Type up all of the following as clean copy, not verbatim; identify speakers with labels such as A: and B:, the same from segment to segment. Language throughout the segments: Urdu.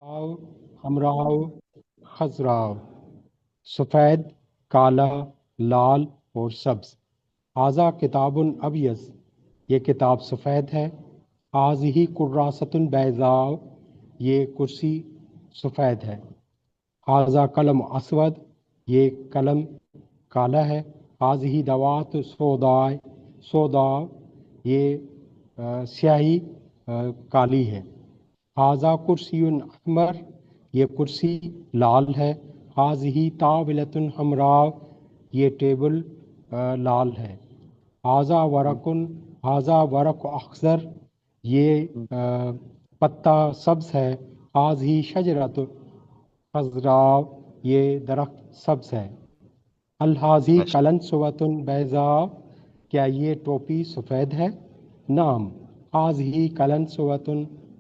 A: آؤ ہمراؤ خضراؤ، سفید، کالا، لال اور سبز۔ ھذا کتاب ابیض، یہ کتاب سفید ہے۔ ھذہ کراست بیضاء، یہ کرسی سفید ہے۔ ھذا قلم اسود، یہ قلم کالا ہے۔ ھذہ دوات سوداء، سوداء یہ سیاہی کالی ہے۔ ھذا کرسی احمر، یہ کرسی لال ہے۔ ھذہ طاولۃ حمراء، یہ ٹیبل لال ہے۔ ھذا ورق اخضر، یہ پتا سبز ہے۔ ھذہ شجرۃ خضراء، یہ درخت سبز ہے۔ هل هذه
B: ماشاء
A: قلنسوة بیضاء، کیا یہ ٹوپی سفید ہے؟ نعم هذه قلنسوة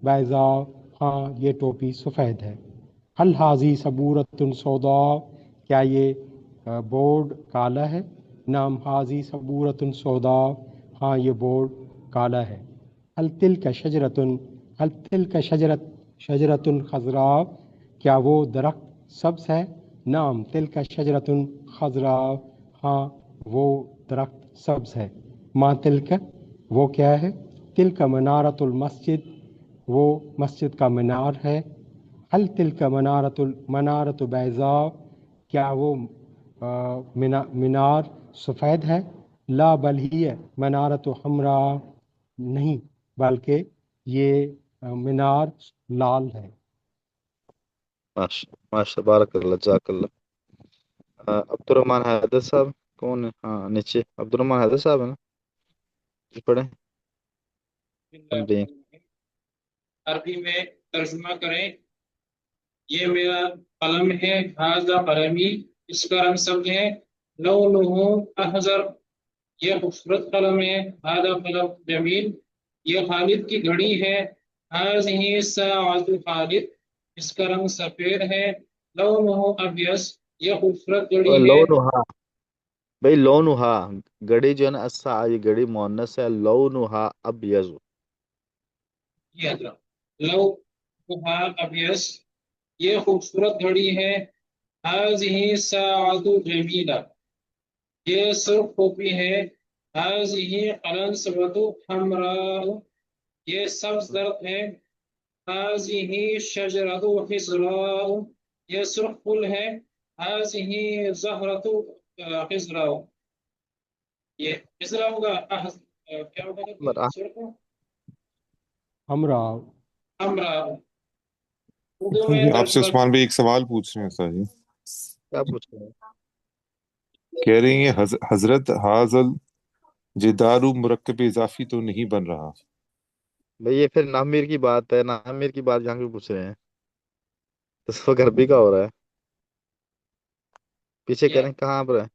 A: بیضاء، ہاں یہ ٹوپی سفید ہے۔ هل هذه سبورة سوداء، کیا یہ بورڈ کالا ہے؟ نعم هذه سبورة سوداء، ہاں یہ بورڈ کالا ہے۔ هل تلك شجرة، هل تلك شجرة خضراء، کیا وہ درخت سبز ہے؟ نعم تلک شجرۃ خضراء، ہاں وہ درخت سبز ہے۔ ما تلک، وہ کیا ہے؟ تلک منارۃ المسجد، وہ مسجد کا مینار ہے۔ هل تلک منارۃ بیضاء، کیا وہ مینار سفید ہے؟ لا بل ہی منارۃ حمراء، نہیں بلکہ یہ مینار لال ہے۔
B: ماشاء بارک اللہ جزاک اللہ۔ عبد الرحمن حیدر صاحب کون ہے؟ ہاں نیچے عبد الرحمن حیدر صاحب ہے نا، جی پڑھیں تنبیہ۔
C: عربی میں ترجمہ کریں۔ یہ میرا قلم ہے، ھذا قلمی، اس کا رنگ سبز ہے۔ لونہ احمر، یہ خوبصورت قلم ہے۔ ھذا قلم جمیل، یہ خالد کی گھڑی ہے۔ ھذہ ساعۃ خالد، اس کا رنگ سفید ہے۔ لونہ ابیض، یہ خوبصورت گھڑی
B: اور
C: ہے۔
B: لونہا، بھائی لونہا گڑی جو ہے نا، الساعہ یہ گڑی مؤنث ہے، لونہا ابیض۔
C: یہ حضرت لونہا ابیض، یہ خوبصورت گھڑی ہے۔ ھذہ ساعۃ جمیلہ، یہ سرخ ٹوپی ہے۔ ھذہ قلنسوۃ حمراء، یہ سبز درخت ہے۔ ھذہ شجرۃ خضراء، یہ سرخ پھول ہے۔ ھذہ زہرۃ خضراء، یہ خضراء ہوگا، کیا ہوگا سرخ
A: ہمراؤ،
C: حمراء۔ اردو میں
D: آپ سے
C: ترجمہ
D: عثمان بھائی ایک سوال پوچھ رہے ہیں سر جی،
B: کیا پوچھ رہے ہیں؟
D: کہہ رہی ہیں حضرت حاضل جدارو مرکب اضافی تو نہیں بن رہا؟
B: بھائی یہ پھر نامیر کی بات ہے، نامیر کی بات یہاں کیوں پوچھ رہے ہیں؟ تصفیہ غربی کا ہو رہا ہے، پیچھے کہہ رہے ہیں کہاں پر ہے،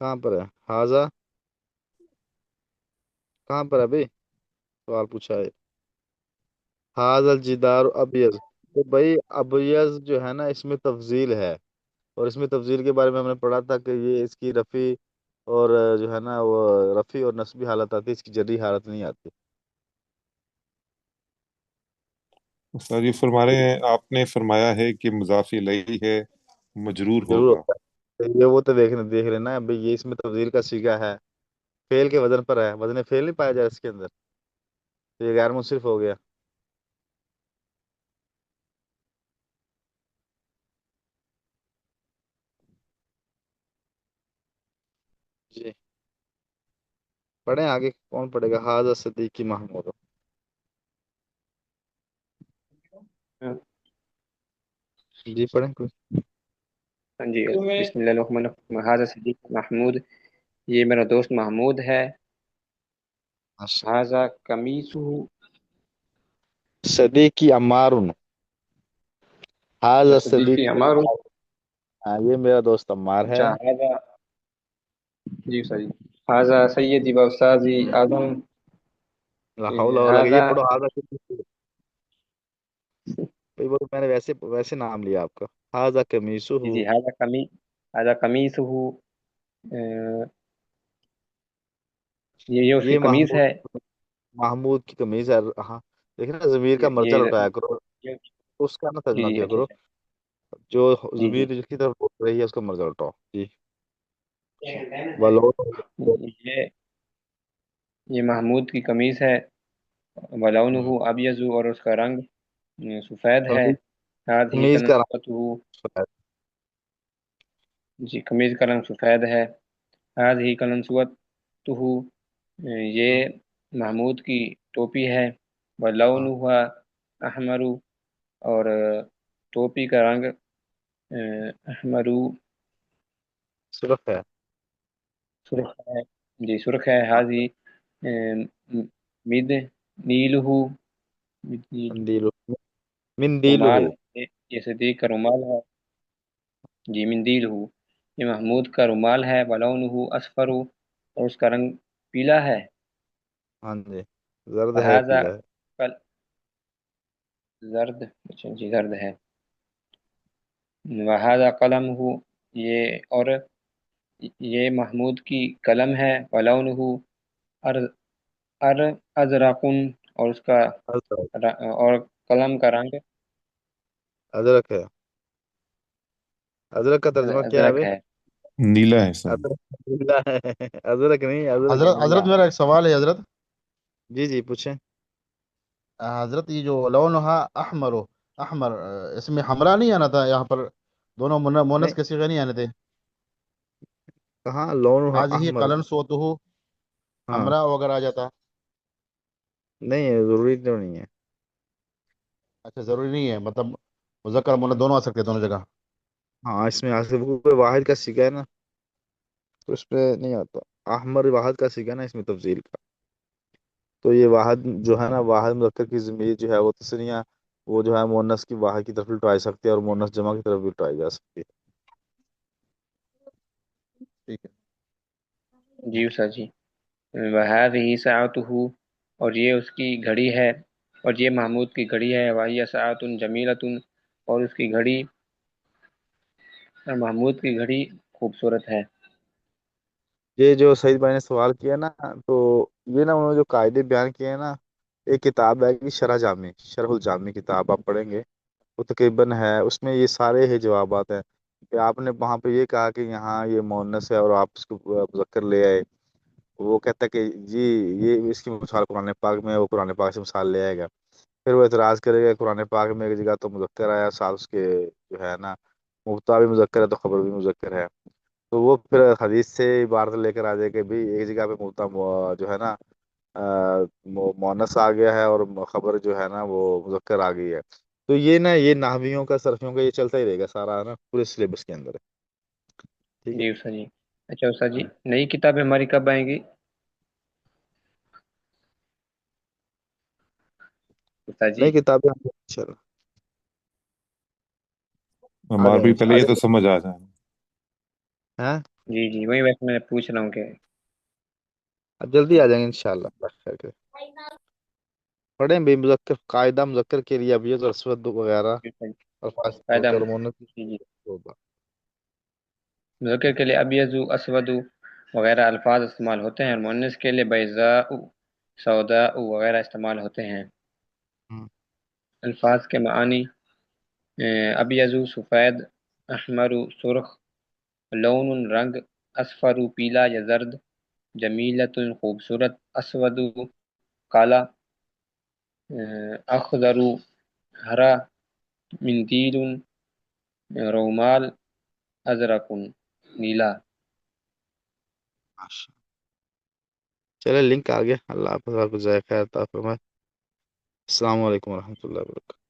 B: کہاں پر ہے حاضہ، کہاں پر ہے بھائی؟ سوال پوچھا ہے حاضل جدار ابیض، تو بھائی ابیض جو ہے نا اس میں تفضیل ہے، اور اس میں تفضیل کے بارے میں ہم نے پڑھا تھا کہ یہ اس کی رفع اور جو ہے نا وہ رفع اور نصبی حالت آتی ہے، اس کی جری حالت نہیں آتی۔
D: سر یہ فرما رہے ہیں آپ نے فرمایا ہے کہ مضاف الیہ ہے، مجرور
B: ضرور
D: ہوگا۔
B: ہوتا ہے یہ، وہ تو دیکھ لینا بھائی، یہ اس میں تفضیل کا صیغہ ہے، فعل کے وزن پر ہے، وزن فعل نہیں پایا جائے اس کے اندر، تو یہ غیر منصرف ہو گیا۔ جی پڑھیں آگے، کون پڑھے گا؟ حاضر صدیقی محمود، جی پڑھیں کوئی۔
E: جی بسم اللہ الرحمن الرحیم۔ ھذا صدیق محمود، یہ میرا دوست محمود ہے۔ ھذا قمیصہ،
B: صدیقی عمار، حاضر
E: صدیقی
B: صدیقی
E: عمار،
B: عمار، ہاں یہ میرا دوست عمار ہے۔
E: اچھا ھذا، جی صحیح۔ ھذا سیدی و استاذی اعظم،
B: لا حول ولا قوة، یہ
E: ھذا،
B: پڑھو حاضر بھائی، وہ میں نے ویسے نام لیا آپ کا۔ حاضر قمیصہ،
E: جی ھذا قمیصہ، یہ اس کی
B: یہ
E: قمیص
B: محمود،
E: ہے۔
B: محمود کی قمیض ہے۔ ہاں دیکھیں نا، ضمیر کا
E: یہ
B: مرجع لوٹایا کرو، اس کا نہ ترجمہ
E: جی
B: کیا
E: اچھا
B: کرو،
E: اچھا
B: جو
E: جی جی
B: ضمیر جس کی طرف بول رہی ہے اس کا مرجع اٹھاؤ جی۔ ولو
E: یہ محمود کی قمیص ہے، ولونہ
B: ہم،
E: ابیض، اور اس کا رنگ سفید ہے، ہذہ
B: قمیض کا
E: کنزۃہ،
B: رنگ
E: جی قمیض کا رنگ سفید ہے، ہذہ کنزۃہ، یہ محمود کی ٹوپی ہے، ولونہ احمر، اور ٹوپی کا رنگ احمر
B: سرخ ہے،
E: سرخ ہے، جی سرخ ہے، ہذہ مد نیلہ،
B: مندیل مندیل ہو،
E: رومال، یہ صدیق کا رومال ہے، جی مندیل ہو، یہ محمود کا رومال ہے، ولونہ اصفر، اور اس کا رنگ پیلا ہے،
B: ہاں جی زرد ہے یا
E: وہذا
B: پیلا ہے،
E: زرد، اچھا جی زرد ہے، وہذا قلم ہو، یہ اور یہ محمود کی قلم ہے، ولونہ ازرق، اور اس کا
B: ادرک
E: اور قلم کا رنگ
B: ادرک ہے، ادرک کا ترجمہ کیا ہے
E: ازرق
B: بھائی؟
E: ہے،
D: نیلا ہے سر۔
B: ادرک نیلا ہے، ادرک نہیں، ادرک
F: حضرت
B: نیلا۔
F: حضرت میرا ایک سوال ہے حضرت۔
B: جی جی پوچھیں۔
F: حضرت یہ جو لونہا احمر احمر، اس میں حمرا نہیں آنا تھا یہاں پر؟ دونوں
B: نہیں
F: مونس کے صیغے نہیں آنے تھے؟
B: کہاں لون
F: آج ہی
B: احمر،
F: قلن سوتہ
B: ہاں
F: حمرا وغیرہ آ جاتا؟
B: نہیں ہے، ضروری تو نہیں ہے۔
F: اچھا ضروری نہیں ہے، مطلب مذکر مونس دونوں آ سکتے ہیں دونوں جگہ؟
B: ہاں اس میں آصف کوئی واحد کا سیکھا ہے نا، تو اس پہ نہیں آتا۔ احمر واحد کا سیکھا نا اس میں تفضیل کا، تو یہ واحد جو ہے نا، واحد مذکر کی ضمیر جو ہے وہ تسنیہ، وہ جو ہے مونس کی واحد کی طرف لٹائی سکتی ہے اور مونس جمع کی طرف بھی لٹائی جا سکتی ہے۔
F: ٹھیک ہے۔
E: جی استاد جی، وہذہ ساعتہ، اور یہ اس کی گھڑی ہے، اور یہ محمود کی گھڑی ہے، وہی ساعت جمیلۃ، اور اس کی گھڑی، محمود کی گھڑی خوبصورت ہے۔
B: یہ جو سعید بھائی نے سوال کیا نا، تو یہ نا انہوں نے جو قاعدے بیان کیے ہیں نا، ایک کتاب ہے کہ شرح الجامی کتاب آپ پڑھیں گے، وہ تقریباً ہے، اس میں یہ سارے ہی جوابات ہیں کہ آپ نے وہاں پہ یہ کہا کہ یہاں یہ مؤنث ہے اور آپ اس کو مذکر لے آئے، وہ کہتا ہے کہ جی یہ اس کی مثال قرآن پاک میں ہے، وہ قرآن پاک سے مثال لے آئے گا، پھر وہ اعتراض کرے گا قرآن پاک میں ایک جگہ تو مذکر آیا، ساتھ اس کے جو ہے نا مبتدا بھی مذکر ہے تو خبر بھی مذکر ہے، تو وہ پھر حدیث سے عبارت لے کر آ جائے کہ بھئی ایک جگہ پہ مبتدا جو ہے نا مؤنث آ گیا ہے اور خبر جو ہے نا وہ مذکر آ گئی ہے، تو یہ نا یہ نحویوں کا صرفیوں کا یہ چلتا ہی رہے گا سارا نا، پورے سلیبس کے اندر ہے، ٹھیک ہے۔
E: جی استاد جی، اچھا استاد جی، نئی کتابیں ہماری کب آئیں گی استاد جی؟
B: نئی کتابیں انشاءاللہ آ
D: ہمارا
B: جائیں
D: بھی
B: گے
D: پہلے یہ تو سمجھ آ جائے۔
B: ہیں،
E: جی جی، وہی ویسے میں پوچھ رہا ہوں کہ
B: اب جلدی آ جائیں گے انشاءاللہ اللہ خیر کرے۔ پڑھیں بھی مذکر قاعدہ مذکر کے لیے ابیض اور اسود وغیرہ الفاظ
E: قاعدہ،
B: مذکر مؤنث
E: جی جی،
B: ہوگا۔
E: مذکر کے لیے ابیض، اسود وغیرہ الفاظ استعمال ہوتے ہیں، اور مؤنث کے لیے بیضاء، سوداء وغیرہ استعمال ہوتے ہیں۔
B: ہم،
E: الفاظ کے معنی: ابیض سفید، احمر سرخ، لون رنگ، اصفر پیلا یا زرد، جمیلۃ خوبصورت، اسود کالا، اخضر ہرا، مندیل رومال، ازرق نیلا۔
B: ماشاء اللہ۔ چلے لنک آ گیا، اللہ حافظ، آپ کو ذائقہ عطا فرمائے۔ السلام علیکم ورحمۃ اللہ وبرکاتہ۔